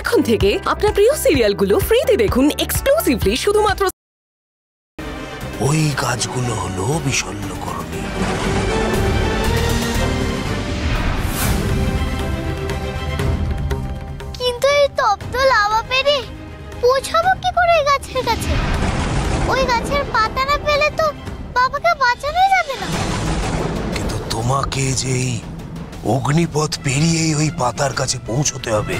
এখন থেকে আপনার প্রিয় সিরিয়ালগুলো ফ্রিতে দেখুন এক্সক্লুসিভলি শুধুমাত্র। ওই কাজগুলো হলো বিষণ্ণকরণী। কিন্তু এই তপ্ত লাভা পেরে পৌঁছাবো কি করে ওই গাছের কাছে? ওই গাছের পাতা না পেলে তো বাবাকে বাঁচানো যাবে না। কিন্তু তোমাকে যে অগ্নিপথ পেরিয়ে ওই পাতার কাছে পৌঁছতে হবে,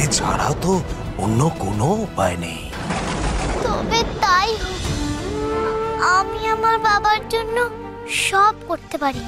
এছাড়া তো অন্য কোনো উপায় নেই। তবে তাই হোক, আমি আমার বাবার জন্য সব করতে পারি।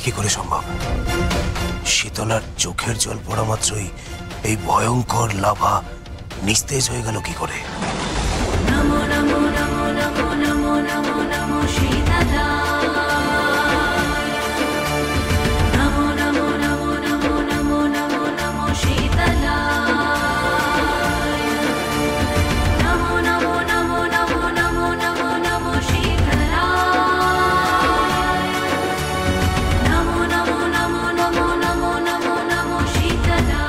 কি করে সম্ভব? শীতলার চোখের জল পড়া মাত্রই এই ভয়ঙ্কর লাভা নিস্তেজ হয়ে গেল কি করে? নমো নমো নমো নমো নমো নমো নমো শীতলা। নমো নমো নমো নমো নমো নমো নমো শীতলা। নমো নমো নমো নমো নমো নমো নমো শীতলা। নমো নমো নমো নমো নমো নমো নমো শীতলা।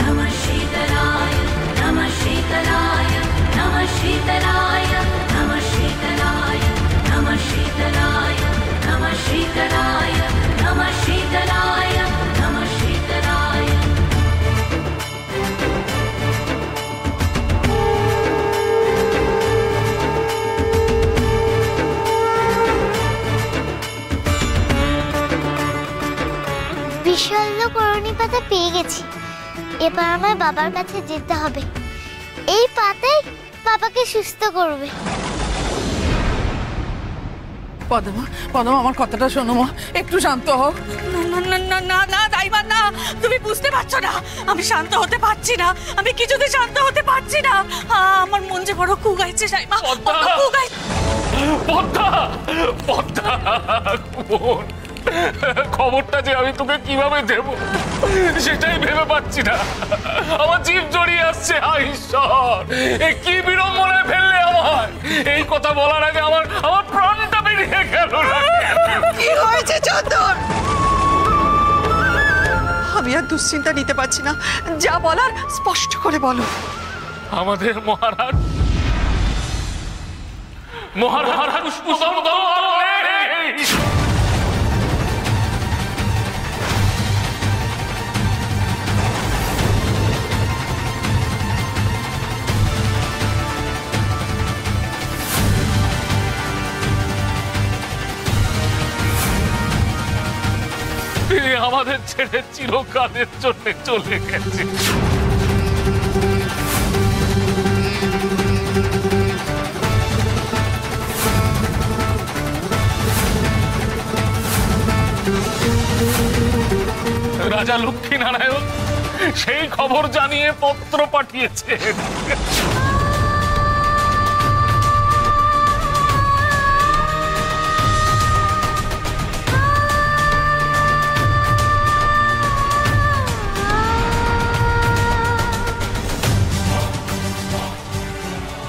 নমঃ শীতলায় নমঃ শীতলায় নমঃ শীতলায় নমঃ শীতলায় নমঃ শীতলায় নমঃ শীতলায় নমঃ শীতলায় নমঃ শীতলায়। বিষণ্ণকরণী পাতা পেয়ে গেছি। এবার আমার বাবার কাছে যেতে হবে। এই পাতাই বাবাকে সুস্থ করবে। পদমা, পদমা, আমার কথাটা শোনো মা, একটু শান্ত হও। না না না না না দাইমা না, তুমি বুঝতে পারছো না, আমি শান্ত হতে পারছি না, আমি কিছুতে শান্ত হতে পারছি না। আমার মন যে বড় কুগাইছে সাইমা, কুগাইছে। পদ্মা, পদ্মা, খবরটা যে আমি তোকে কিভাবে দেব সেটাই ভেবে পাচ্ছি না। আমার জীব জড়িয়ে আসছে। হায় ঈশ্বর, এ কি বিড়ম্বনায় ফেললে আমার! এই কথা বলার আগে আমার প্রাণটা বেরিয়ে গেল। কি হয়েছে চন্দন? আমি আর দুশ্চিন্তা নিতে পারছি না, যা বলার স্পষ্ট করে বলো। আমাদের মহারাজ তিনি আমাদের ছেড়ে চিরকালের জন্য চলে গেছে। রাজা লক্ষ্মীনারায়ণ সেই খবর জানিয়ে পত্র পাঠিয়েছে।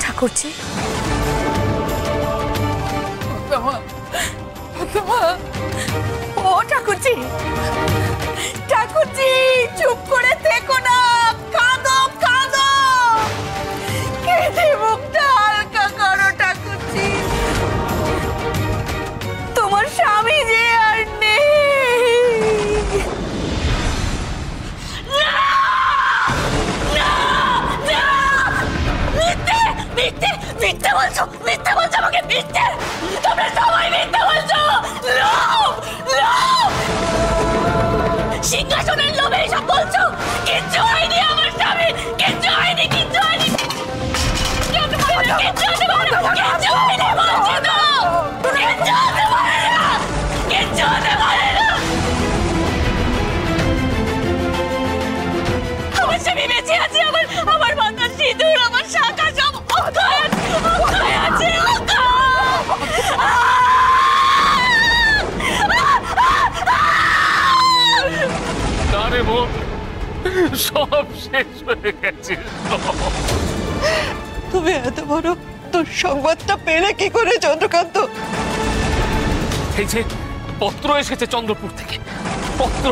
ঠাকুরজি, ও ঠাকুরজি, ঠাকুরজি চুপ করে থেকো না, কাঁদো কাঁদো। বলছো, মিথ্যে বলছো আমাকে, মিথ্যে। তোমরা সবাই মিথ্যে বলছো। লোভ, লোভ, সিংহাসনের লোভে এসব বলছো। কিচ্ছু হয়নি আমার স্বামী, কিচ্ছু হয়নি, কিচ্ছু হয়নি, কিচ্ছু হতে পারে না, কিচ্ছু হয়নি বলছি তো, কিচ্ছু হতে পারে না, কিচ্ছু হতে পারে না। আমার স্বামী বেঁচে আছে, আমার মাথার সিঁদুর, আমার শাখা সব অক্ষয় আছে, অক্ষয় আছে, না রে বোন, সব শেষ হয়ে গেছে। তুমি এত বড় দুঃসংবাদটা পেলে কি করে চন্দ্রকান্ত? এই যে পত্র এসেছে চন্দ্রপুর থেকে, পত্র।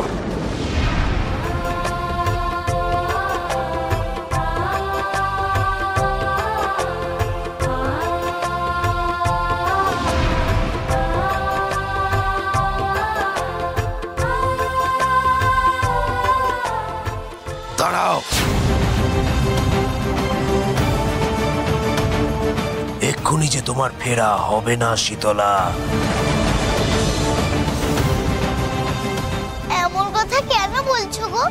দাঁড়াও, এক্ষুনি যে তোমার ফেরা হবে না শীতলা। এমন কথা কেন বলছো গো?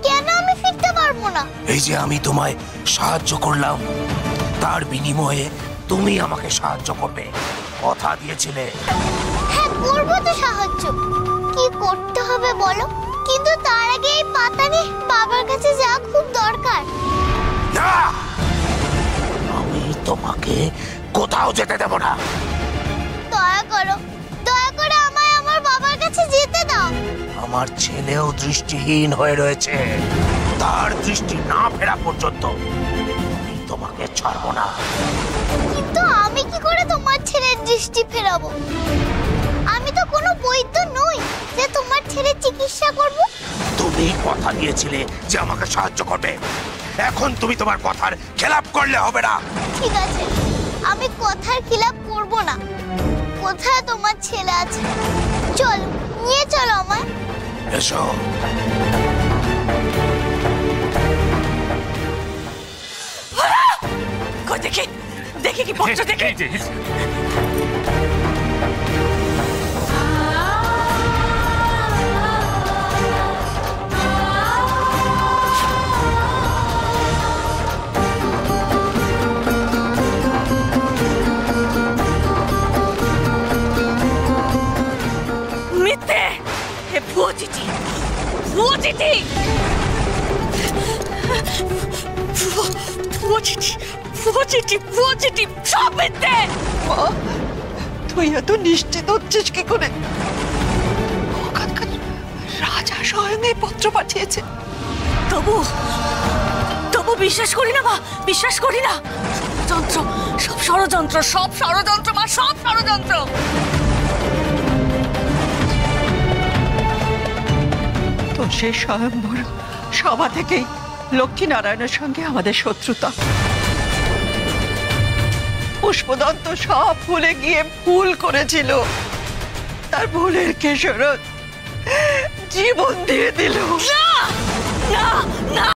কেন আমি ফিরতে পারবো না? এই যে আমি তোমায় সাহায্য করলাম, তার বিনিময়ে তুমি আমাকে সাহায্য করবে, কথা দিয়েছিলে। হ্যাঁ, করবো তো সাহায্য। কি করতে হবে বলো? কিন্তু তার আগে এই পাতা নিয়ে বাবার কাছে যাওয়া খুব দরকার। না, আমি তোমাকে কোথাও যেতে দেব না। দয়া করো, দয়া করে আমায় আমার বাবার কাছে যেতে দাও। আমার ছেলেও দৃষ্টিহীন হয়ে রয়েছে, তার দৃষ্টি না ফেরা পর্যন্ত আমি তোমাকে ছাড়বো না। কিন্তু আমি কি করে তোমার ছেলের দৃষ্টি ফেরাবো? আমি তো কোনো বৈদ্য নই যে তোমার ছেলের চিকিৎসা করব। তুমি কথা দিয়েছিলে যে আমাকে সাহায্য করবে, এখন তুমি তোমার কথার খেলাপ করলে হবে না। ঠিক আছে, আমি কথার খিলাপ করব না। কোথায় তোমার ছেলে আছে? চলো, নিয়ে চলো আমায়। এসো। কই দেখি, দেখি কি পত্র, দেখি। এই যে মিথ্যে, এ ভুয়ো চিঠি, ভুয়ো চিঠি, ভুয়ো চিঠি, ভুয়ো চিঠি, ভুয়ো চিঠি, সব মিথ্যে। মা, তুই এত নিশ্চিত হচ্ছিস কি করে? ওখানকার রাজা স্বয়ং এই পত্র পাঠিয়েছে। তবু তবু বিশ্বাস করি না মা, বিশ্বাস করি না। যন্ত্র, সব ষড়যন্ত্র, সব ষড়যন্ত্র মা, সব ষড়যন্ত্র। তো সেই স্বয়ম্বর সভা থেকেই লক্ষ্মীনারায়ণের সঙ্গে আমাদের শত্রুতা। পুষ্পদত্ত সব ভুলে গিয়ে ভুল করেছিল, তার ভুলের খেসারত জীবন দিয়ে দিল। না, না, না।